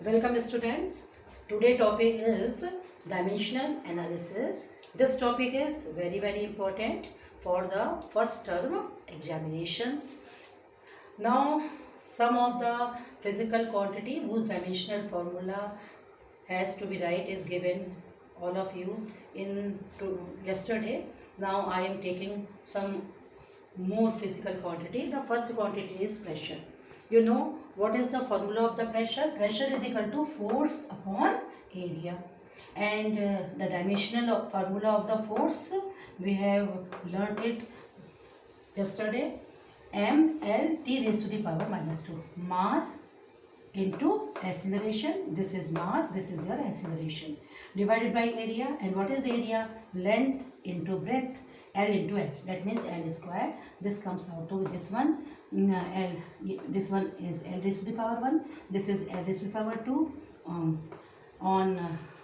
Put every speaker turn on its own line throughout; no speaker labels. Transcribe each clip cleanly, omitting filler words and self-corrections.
Welcome students. Today topic is dimensional analysis. This topic is very important for the first term examinations. Now some of the physical quantity whose dimensional formula has to be right is given all of you in yesterday. Now I am taking some more physical quantity. The first quantity is pressure. You know what is the formula of the pressure? Pressure is equal to force upon area. And the dimensional formula of the force, we have learnt it yesterday. mLT raised to the power minus 2. Mass into acceleration. This is mass, this is your acceleration. Divided by area. And what is area? Length into breadth. L into L. That means L square. This comes out to this one. L. This one is L raised to the power 1. This is L raised to the power 2.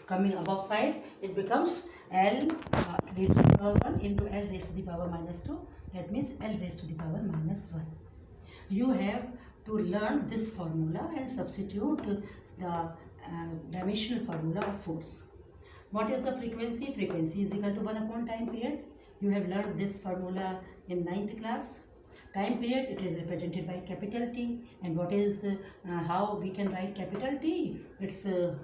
Coming above side, it becomes L raised to the power 1 into L raised to the power minus 2. That means L raised to the power minus 1. You have to learn this formula and substitute the dimensional formula of force. What is the frequency? Frequency is equal to 1 upon time period. You have learned this formula in 9th class. Time period, it is represented by capital T. And what is how we can write capital T? It's so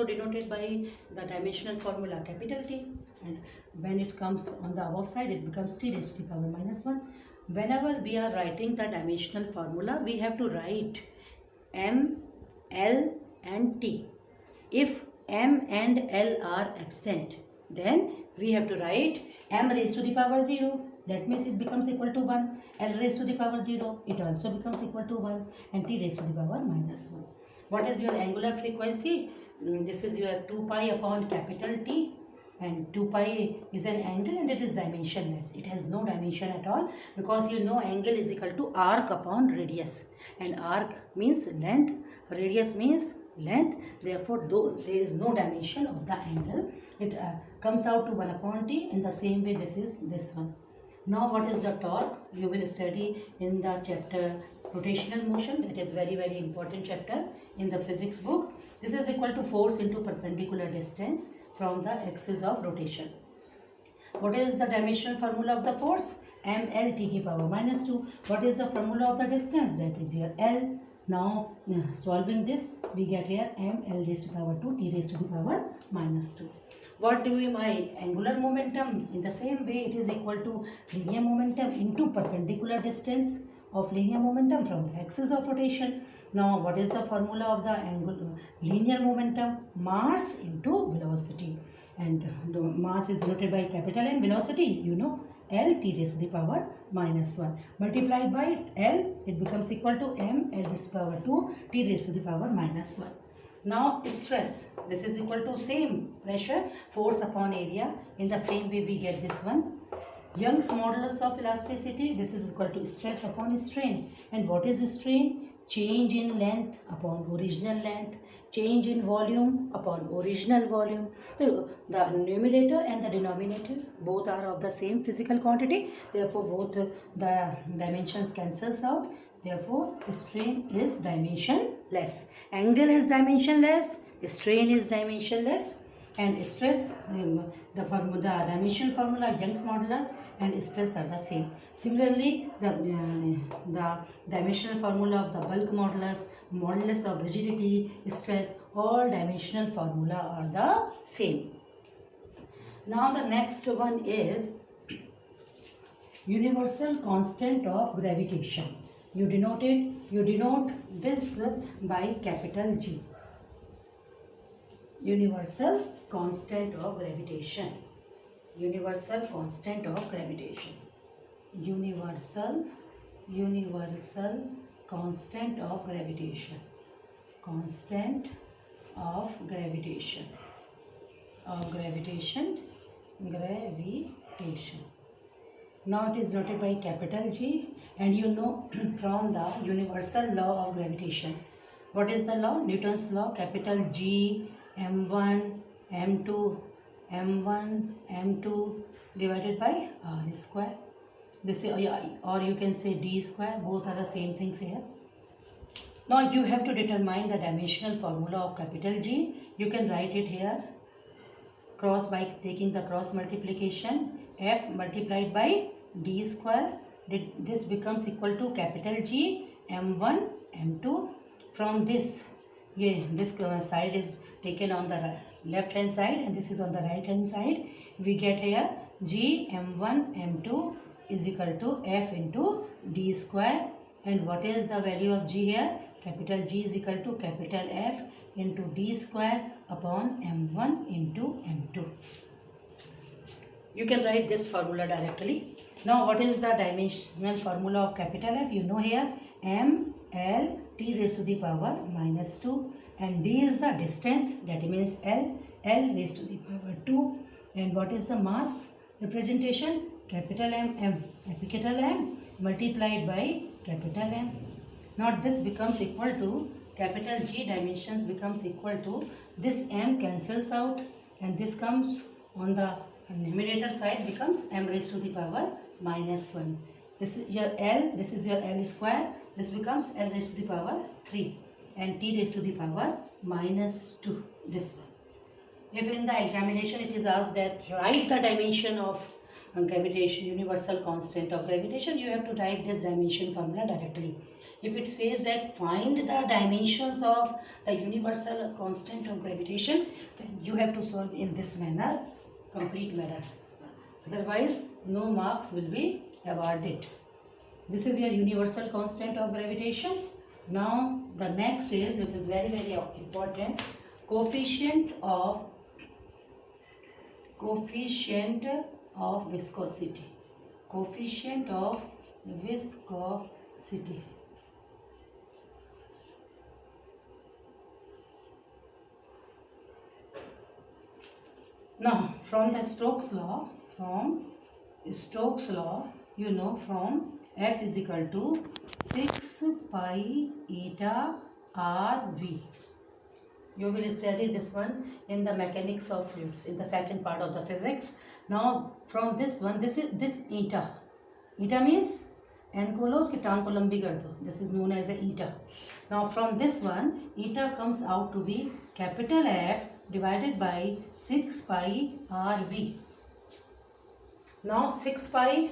denoted by the dimensional formula capital T. And when it comes on the above side, it becomes T raised to the power minus 1. Whenever we are writing the dimensional formula, we have to write M, L and T. If M and L are absent, then we have to write M raised to the power 0. That means it becomes equal to 1. L raised to the power 0. It also becomes equal to 1. And T raised to the power minus 1. What is your angular frequency? This is your 2 pi upon capital T. And 2 pi is an angle and it is dimensionless. It has no dimension at all, because you know angle is equal to arc upon radius. And arc means length, radius means length. Therefore, though there is no dimension of the angle, it comes out to 1 upon T. In the same way, this is this one. Now what is the torque? You will study in the chapter rotational motion. That is very important chapter in the physics book. This is equal to force into perpendicular distance from the axis of rotation. What is the dimensional formula of the force? mL T to the power minus 2. What is the formula of the distance? That is your L. Now solving this, we get here mL raised to the power 2 T raised to the power minus 2. What do we my angular momentum? In the same way, it is equal to linear momentum into perpendicular distance of linear momentum from the axis of rotation. Now, what is the formula of the linear momentum? Mass into velocity. And the mass is denoted by capital N. Velocity, you know, L T raised to the power minus 1. Multiplied by L, it becomes equal to M L raised to the power 2 T raised to the power minus 1. Now stress, this is equal to same pressure, force upon area. In the same way we get this one. Young's modulus of elasticity, this is equal to stress upon strain. And what is strain? Change in length upon original length, change in volume upon original volume. So the numerator and the denominator both are of the same physical quantity. Therefore both the dimensions cancels out. Therefore strain is dimensionless. Angle is dimensionless, strain is dimensionless, and stress, the dimensional formula Young's modulus and stress are the same. Similarly, the dimensional formula of the bulk modulus, modulus of rigidity, stress, all dimensional formula are the same. Now the next one is universal constant of gravitation. You denote this by capital G. Universal constant of gravitation. Universal constant of gravitation. Universal constant of gravitation. Constant of gravitation. Gravitation. Now it is noted by capital G, and you know from the universal law of gravitation. What is the law? Newton's law, capital G, M1, M2, M2 divided by R square. This is, or you can say D square, both are the same things here. Now you have to determine the dimensional formula of capital G. You can write it here. Cross by taking the cross multiplication, F multiplied by D square. This becomes equal to capital G M1 M2. From this, this side is taken on the left hand side and this is on the right hand side. We get here G M1 M2 is equal to F into D square. And what is the value of G here? Capital G is equal to capital F into D square upon M1 into M2. You can write this formula directly. Now what is the dimensional formula of capital F? You know here M L T raised to the power minus 2 and D is the distance, that means L raised to the power 2. And what is the mass representation? Capital M multiplied by capital M. Now this becomes equal to capital G dimensions becomes equal to this M cancels out and this comes on the numerator side becomes M raised to the power minus 1. This is your L, this is your L square, this becomes L raised to the power 3 and T raised to the power minus 2, this one. If in the examination it is asked that write the dimension of gravitation, universal constant of gravitation, you have to write this dimension formula directly. If it says that find the dimensions of the universal constant of gravitation, then you have to solve in this manner, complete manner. Otherwise, no marks will be awarded. This is your universal constant of gravitation. Now, the next is, which is very, very important, coefficient of viscosity. Coefficient of viscosity. Now, from the Stokes law, you know from F is equal to 6 pi eta RV. You will study this one in the mechanics of fluids in the second part of the physics. Now, from this one, this eta. Eta means n को लो उसकी टांग को लंबी कर दो. This is known as a eta. Now, from this one, eta comes out to be capital F divided by 6 pi RV. Now 6 pi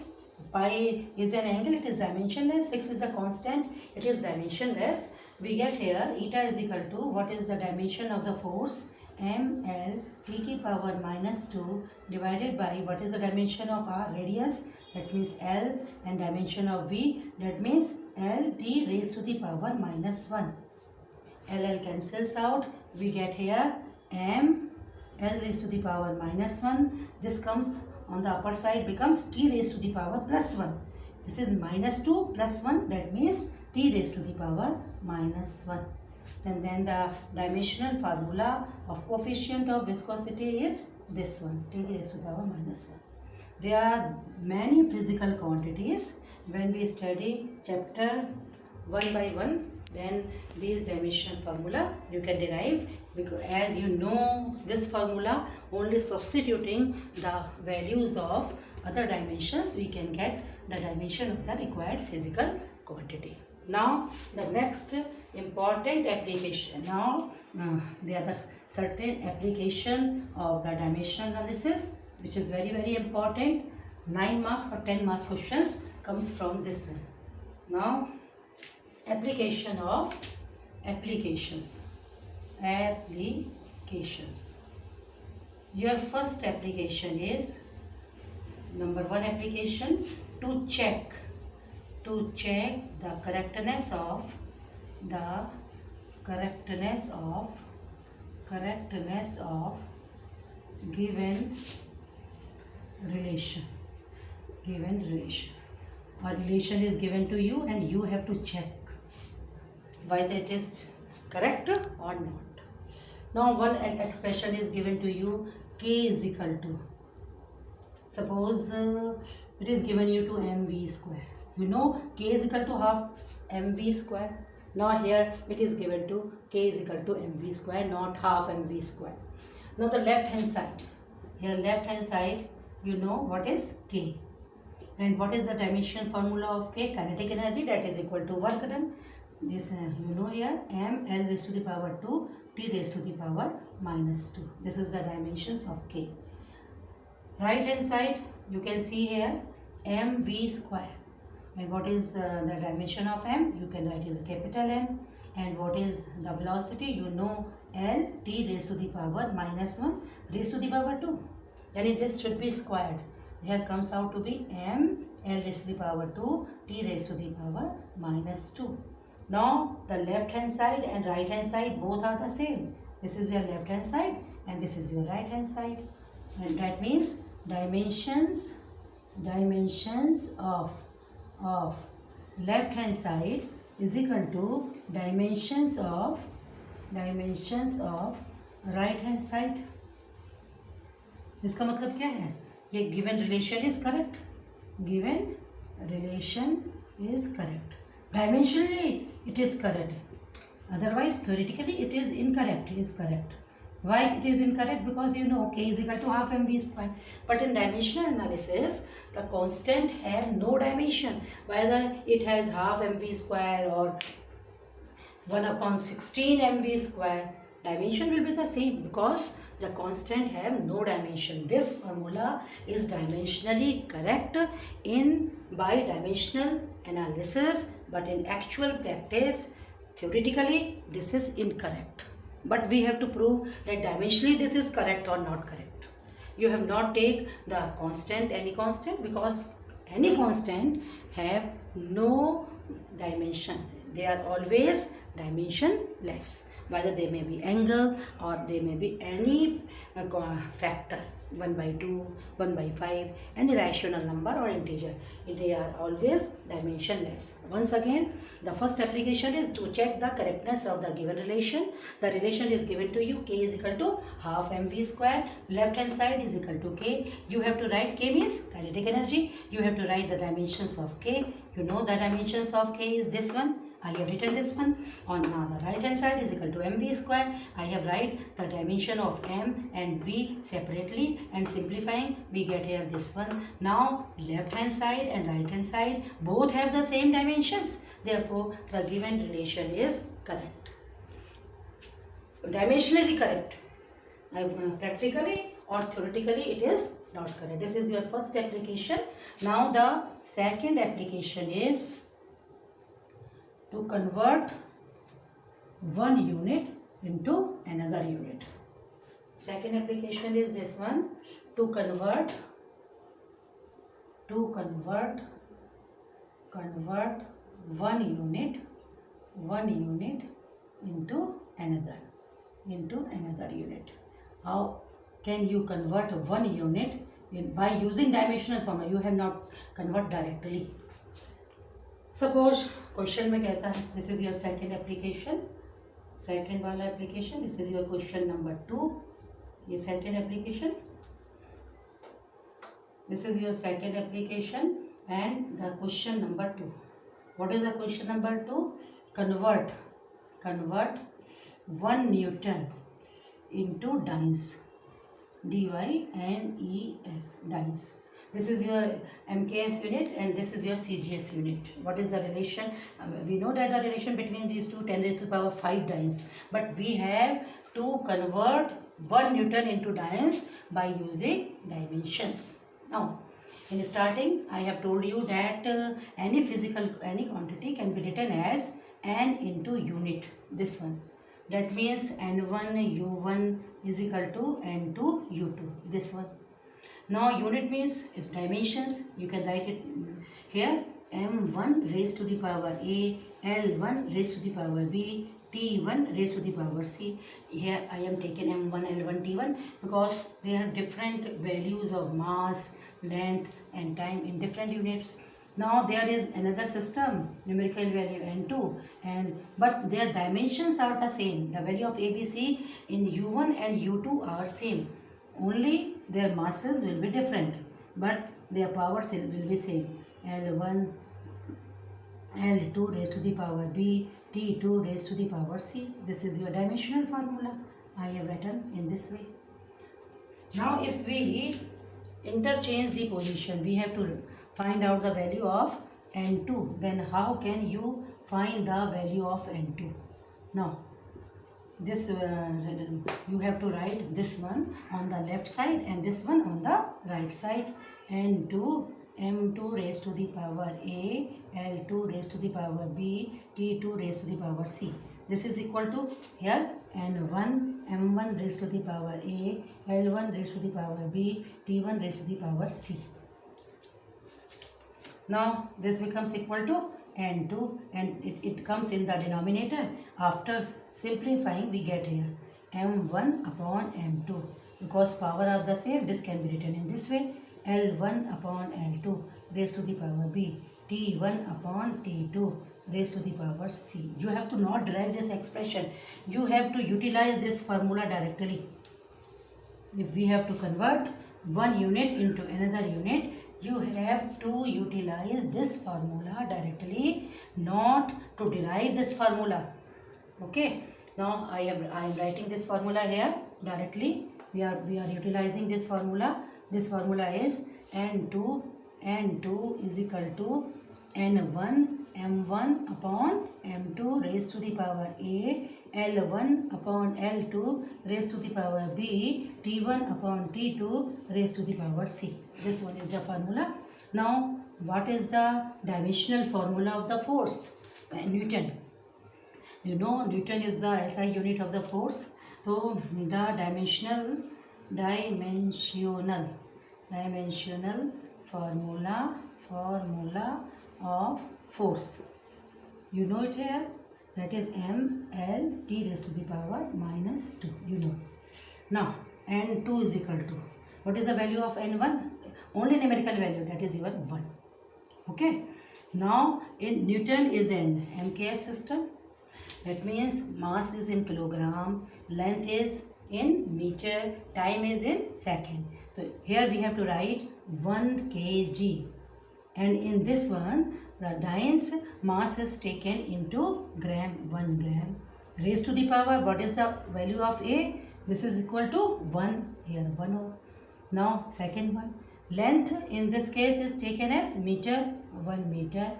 is an angle, it is dimensionless, 6 is a constant, it is dimensionless. We get here eta is equal to what is the dimension of the force ml t की power minus 2 divided by what is the dimension of our radius, that means L, and dimension of V, that means L t raised to the power minus 1. L cancels out, we get here m L raised to the power minus 1. This comes on the upper side becomes t raised to the power plus 1. This is minus 2 plus 1, that means t raised to the power minus 1. Then the dimensional formula of coefficient of viscosity is this one, t raised to the power minus 1. There are many physical quantities. When we study chapter 1 by 1, then these dimensional formula you can derive, because as you know this formula, only substituting the values of other dimensions we can get the dimension of the required physical quantity. Now the next important application. Now there are the certain application of the dimensional analysis which is very, very important. 9 marks or 10 marks questions comes from this one. Now applications. Your first application is number 1 application to check the correctness of given relation. A relation is given to you and you have to check whether it is correct or not. Now one expression is given to you, k is equal to, suppose it is given you to mv square. You know k is equal to half mv square. Now here it is given to k is equal to mv square, not half mv square. Now the left hand side, here left hand side, you know what is k. And what is the dimension formula of k? Kinetic energy, that is equal to work done. this you know here m l raised to the power 2 t raised to the power minus 2. This is the dimensions of k. Right hand side you can see here mv square. And what is the dimension of m? You can write it with capital M. And what is the velocity? You know L t raised to the power minus 1 raised to the power 2. Then this should be squared. Here comes out to be m L raised to the power 2 t raised to the power minus 2. Now the left hand side and right hand side both are the same. This is your left hand side and this is your right hand side. And that means dimensions of left hand side is equal to dimensions of right hand side. इसका मतलब क्या है? ये given relation is correct. Given relation is correct. Dimensionally it is correct. Otherwise theoretically it is incorrect. It is correct. Why it is incorrect? Because you know k is equal to half mv square. But in dimensional analysis, the constant have no dimension. Whether it has half mv square or 1 upon 16 mv square, dimension will be the same because the constant have no dimension. This formula is dimensionally correct in by dimensional analysis, but in actual practice, theoretically, this is incorrect. But we have to prove that dimensionally this is correct or not correct. You have not take the constant, any constant, because any constant have no dimension. They are always dimensionless. Whether they may be angle or they may be any factor, 1 by 2, 1 by 5, any rational number or integer. They are always dimensionless. Once again, the first application is to check the correctness of the given relation. The relation is given to you, k is equal to half mv square, left hand side is equal to k. You have to write k means kinetic energy. You have to write the dimensions of k. You know the dimensions of k is this one. I have written this one. On the right hand side is equal to mv square. I have write the dimension of m and v separately, and simplifying we get here this one. Now left hand side and right hand side both have the same dimensions. Therefore the given relation is correct. Dimensionally correct. Practically or theoretically it is not correct. This is your first application. Now the second application is to convert one unit into another unit. Second application is this one, to convert one unit into another unit. How can you convert one unit by using dimensional formula? You have not convert directly. Suppose question में कहता है this is your second application, second वाला application, this is your question number 2. ये second application, this is your second application and the question number 2. What is the question number 2? Convert 1 newton into dynes, dynes, dynes. This is your MKS unit and this is your CGS unit. What is the relation? We know that the relation between these two 10 raised to the power 5 dynes. But we have to convert 1 Newton into dynes by using dimensions. Now, in starting, I have told you that any quantity can be written as n into unit. This one. That means n1 u1 is equal to n2 u2. This one. Now unit means its dimensions. You can write it here. m1 raised to the power a, l1 raised to the power b, t1 raised to the power c. Here I am taking m1, l1, t1 because they have different values of mass, length and time in different units. Now there is another system, numerical value n2, but their dimensions are the same. The value of a, b, c in u1 and u2 are same. Only their masses will be different, but their powers will be same. L1, L2 raised to the power b, T2 raised to the power c. This is your dimensional formula. I have written in this way. Now if we interchange the position, we have to find out the value of N2. Then how can you find the value of N2. Now this you have to write this one on the left side and this one on the right side. N2 m2 raised to the power a, L2 raised to the power b, T2 raised to the power c. This is equal to here N1 m1 raised to the power a, L1 raised to the power b, T1 raised to the power c. Now this becomes equal to N2 and it comes in the denominator. After simplifying we get here m1 upon m2. Because power are the same, this can be written in this way. L1 upon L2 raised to the power b, T1 upon T2 raised to the power c. You have to not derive this expression. You have to utilize this formula directly. If we have to convert one unit into another unit, you have to utilize this formula directly, not to derive this formula. Okay. Now I am writing this formula here directly. We are utilizing this formula. This formula is N2 is equal to N1 m1 upon m2 raised to the power a, L1 upon L2 raised to the power b, T1 upon T2 raised to the power c. This one is the formula. Now what is the dimensional formula of the force? Newton. You know Newton is the SI unit of the force. So the dimensional formula of force. You know it here. That is mL t raised to the power minus 2. You know. Now N2 is equal to, what is the value of N1? Only numerical value, that is your 1. Okay. Now in Newton is an MKS system. That means mass is in kilogram, length is in meter, time is in second. So here we have to write 1 kg. And in this one, the dyne's mass is taken into gram, 1 gram. Raised to the power, what is the value of A? This is equal to 1, here 1 over. Now second one, length in this case is taken as meter, 1 meter.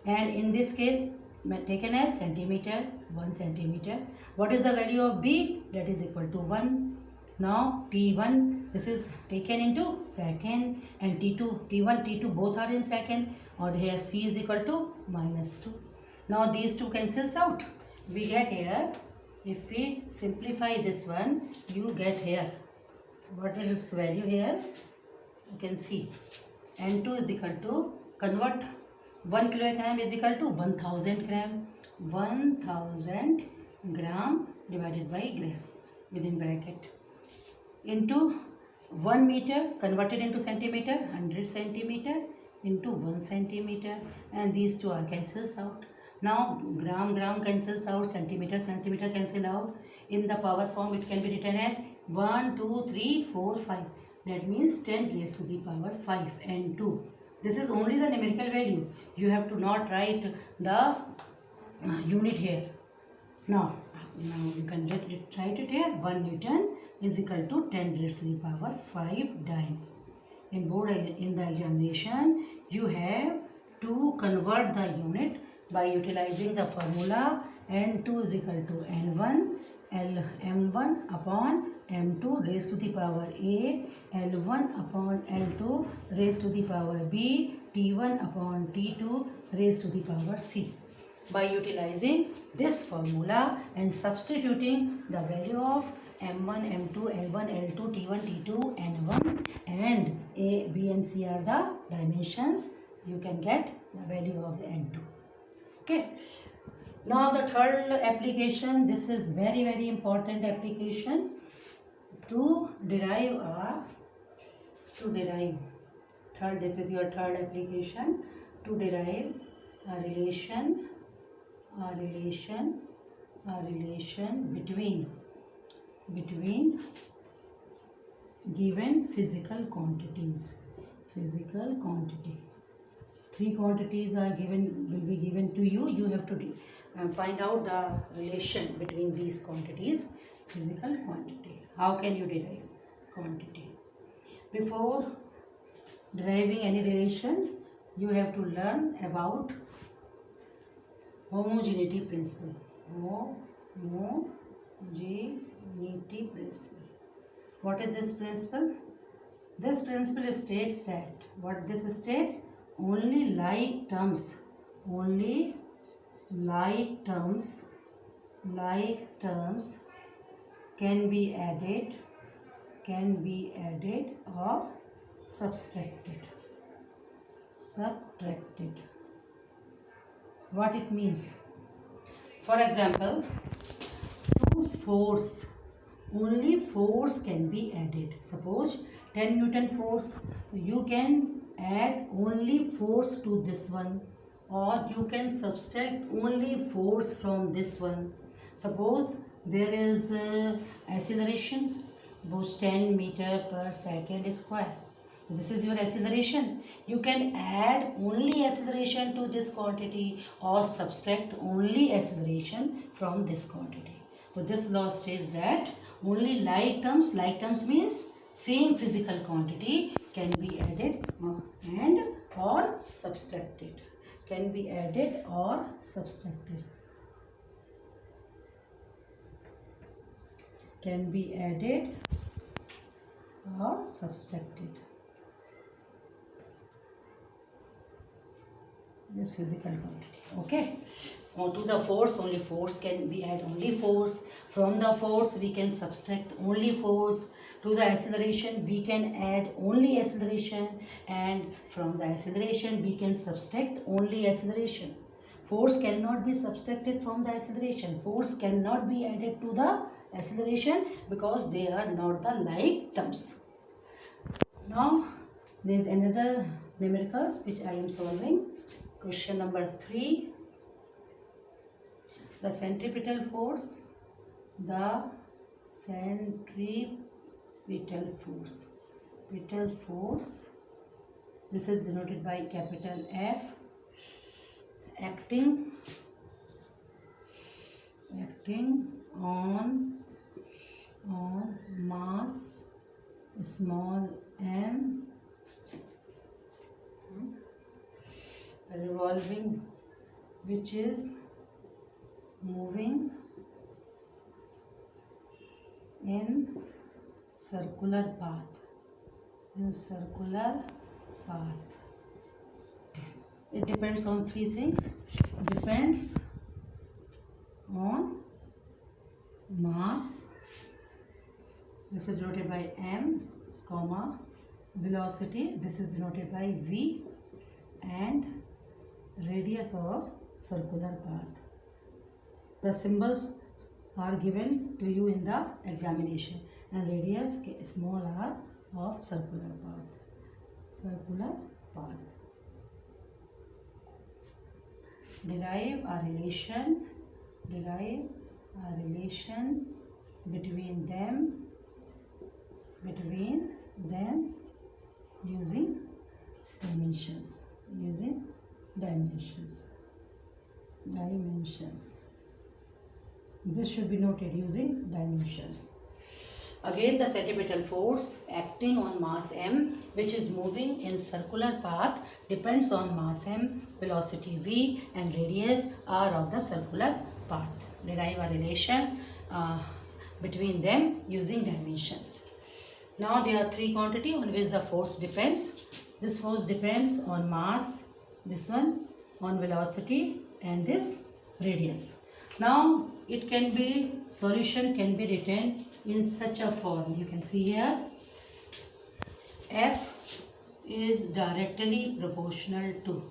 And in this case, taken as centimeter, 1 centimeter. What is the value of B? That is equal to 1. Now T1, this is taken into second, and T2, T1, T2 both are in second, or here C is equal to minus 2. Now these two cancels out. We get here, if we simplify this one, you get here. What is value here? You can see N2 is equal to, convert 1 kilogram is equal to 1000 gram. 1000 gram divided by gram within bracket into 1 meter converted into centimeter, 100 centimeter into 1 centimeter, and these two are cancels out. Now gram cancels out, centimeter cancel out. In the power form it can be written as 1, 2, 3, 4, 5. That means 10 raised to the power 5 and 2. This is only the numerical value. You have to not write the unit here. Now you can write it here. 1 Newton is equal to 10 raised to the power 5 dyne. In the examination, you have to convert the unit by utilizing the formula N2 is equal to N1 m1 upon m2 raised to the power a, L1 upon L2 raised to the power b, T1 upon T2 raised to the power c. By utilizing this formula and substituting the value of m1, m2, L1, L2, T1, T2, N1, and a, b and c are the dimensions, you can get the value of N2. Okay. Now the third application, this is very important application to derive this is your third application, to derive a relation between given physical quantities. Three quantities will be given to you. You have to find out the relation between these quantities. Physical quantity. How can you derive quantity? Before deriving any relation, you have to learn about homogeneity principle. Homogeneity principle. What is this principle? This principle states that, what this state? Only like terms can be added or subtracted. What it means? For example, to force, only force can be added. Suppose 10 Newton force, you can add only force to this one, or you can subtract only force from this one. Suppose there is acceleration, suppose 10 meter per second square. This is your acceleration. You can add only acceleration to this quantity or subtract only acceleration from this quantity. So this law states that only like terms means same physical quantity, can be added and or subtracted. Can be added or subtracted. Can be added or subtracted. This physical quantity. Okay. To the force, only force can be add only force. From the force we can subtract only force. To the acceleration we can add only acceleration, and from the acceleration we can subtract only acceleration. Force cannot be subtracted from the acceleration. Force cannot be added to the acceleration because they are not the like terms. Now there is another numericals which I am solving. Question number 3. The centripetal force. This is denoted by capital F. Acting on mass small m, revolving, which is moving in circular path. It depends on three things. Depends on mass, this is denoted by m, comma, velocity, this is denoted by v, and radius of circular path. The symbols are given to you in the examination, and radius small r of circular path. Derive a relation between them using dimensions. This should be noted, using dimensions. Again, the centripetal force acting on mass m, which is moving in circular path, depends on mass m, velocity v, and radius r of the circular path. Derive a relation between them using dimensions. Now there are three quantities on which the force depends. This force depends on mass, this one on velocity, and this radius. Now it can be, solution can be written in such a form. You can see here, F is directly proportional to,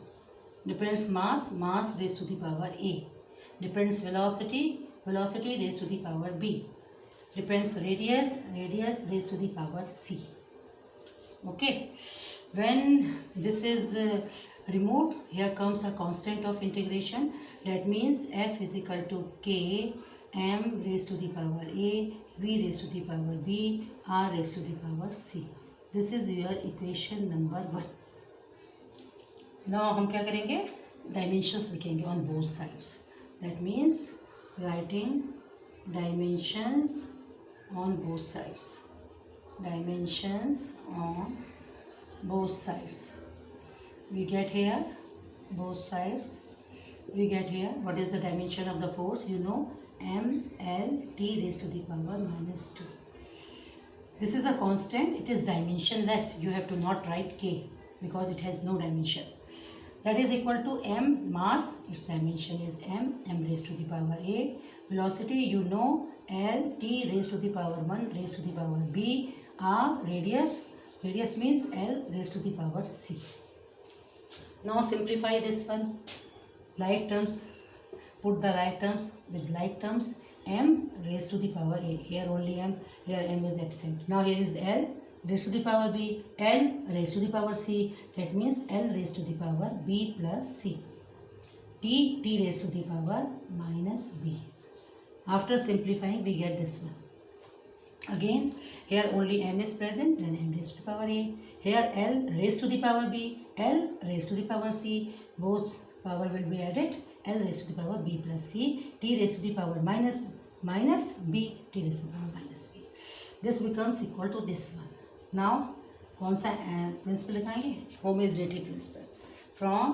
depends mass raised to the power a, depends velocity raised to the power b, depends radius raised to the power c. Okay, when this is removed, here comes a constant of integration. That means F is equal to K m raised to the power a, v raised to the power b, r raised to the power c. This is your equation number 1. Now हम क्या करेंगे, dimensions लिखेंगे on both sides. That means writing dimensions on both sides. We get here both sides. we get here, what is the dimension of the force? You know, mLt raised to the power minus 2. This is a constant, it is dimensionless. You have to not write k because it has no dimension. That is equal to m mass, its dimension is m raised to the power a. Velocity, you know, L t raised to the power 1 raised to the power b. R, radius means L raised to the power c. Now simplify this one. Like terms, put the like terms with like terms. M raised to the power a. Here only m, here m is absent. Now here is L raised to the power b, L raised to the power c. That means L raised to the power b plus c. T raised to the power minus b. After simplifying, we get this one. Again, here only m is present, then m raised to the power a. Here L raised to the power b, L raised to the power c. Both power will be added. L raised to the power b plus c. T raised to the power minus b. T raised to the power minus b. This becomes equal to this one. Now, कौन सा principle लिखाएंगे? Homogeneity principle. From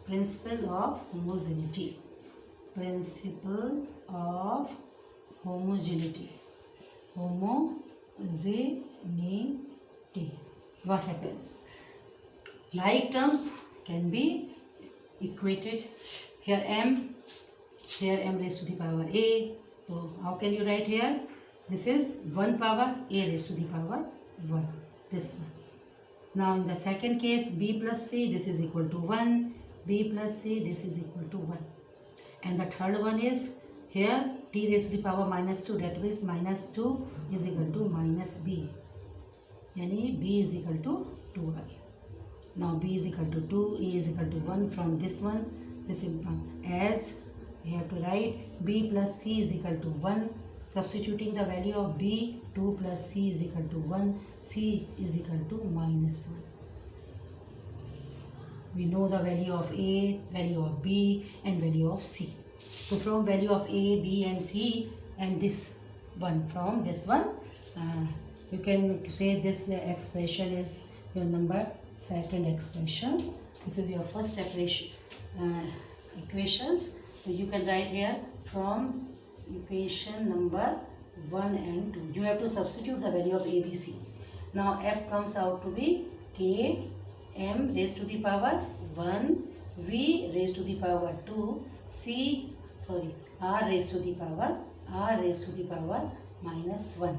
principle of homogeneity. Principle of homogeneity. What happens? Like terms can be equated. Here m raised to the power a. So how can you write here? This is 1 power a raised to the power 1. This one. Now in the second case, b plus c, this is equal to 1. b plus c, this is equal to 1. And the third one is here t raised to the power minus 2, that means minus 2 is equal to minus b. Yani b is equal to 2i. Now b is equal to 2, a is equal to 1. From this one, this is as we have to write b plus c is equal to 1. Substituting the value of b, 2 plus c is equal to 1. c is equal to minus 1. We know the value of A, value of B and value of C. So from value of A, B and C and this one, from this one, you can say this expression is your number second expressions. This is your first equations. So you can write here from equation number 1 and 2. You have to substitute the value of A, B, C. Now F comes out to be K m raised to the power 1, v raised to the power 2, r raised to the power minus 1.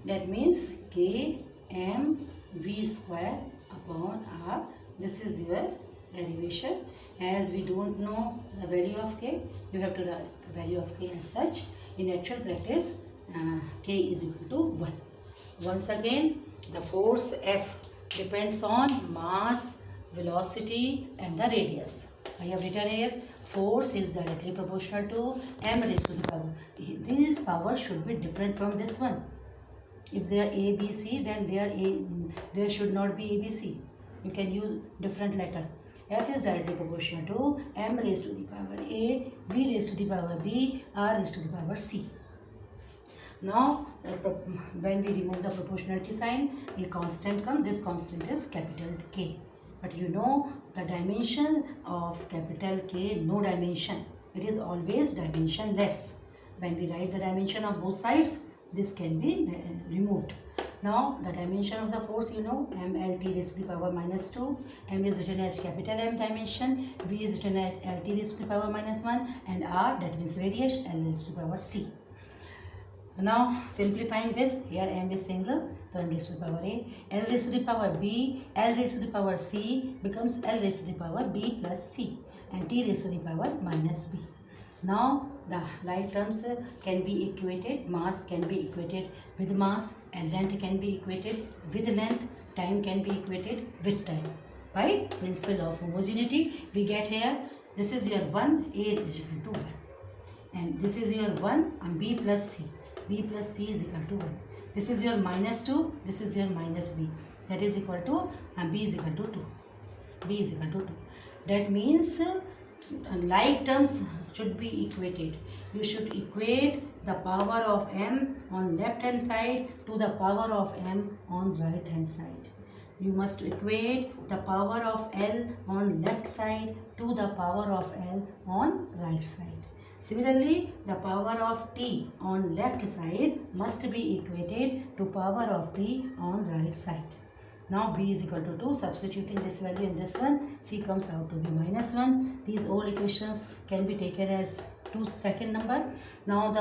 That means k m v square upon r. This is your derivation. As we don't know the value of k, you have to write the value of k as such. In actual practice, k is equal to 1. Once again, the force F depends on mass, velocity and the radius. I have written here, force is directly proportional to m raised to the power. These powers should be different from this one. If they are a, b, c, then there should not be a, b, c. You can use different letter. F is directly proportional to m raised to the power a, v raised to the power b, r raised to the power c. Now, when we remove the proportionality sign, a constant comes. This constant is capital K. But you know the dimension of capital K, no dimension. It is always dimensionless. When we write the dimension of both sides, this can be removed. Now, the dimension of the force, you know, mLt raised to the power minus 2. M is written as capital M dimension. V is written as Lt raised to the power minus 1. And R, that means radius, L raised to the power C. Now simplifying this, here m is single, so m raised to the power a, L raised to the power b, L raised to the power c becomes L raised to the power b plus c, and t raised to the power minus b. Now the like terms can be equated, mass can be equated with mass, and length can be equated with length, time can be equated with time. By principle of homogeneity, we get here, this is your 1, a is equal to 1, and this is your 1 and b plus c. B plus C is equal to 1. This is your minus 2. This is your minus B. That is equal to B is equal to 2. B is equal to 2. That means like terms should be equated. You should equate the power of M on left hand side to the power of M on right hand side. you must equate the power of L on left side to the power of L on right side. Similarly, the power of T on left side must be equated to power of T on right side. Now b is equal to 2, substituting this value in this one, c comes out to be -1. These all equations can be taken as second number. Now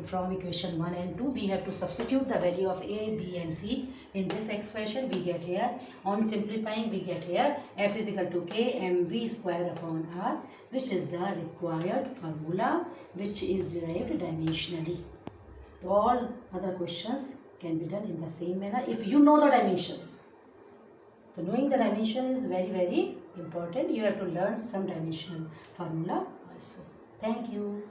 from equation 1 and 2 we have to substitute the value of a, b and c in this expression. We get here, on simplifying we get here f is equal to k mv square upon r, which is the required formula which is derived dimensionally. So all other questions can be done in the same manner if you know the dimensions. So knowing the dimension is very, very important. You have to learn some dimensional formula also. Thank you.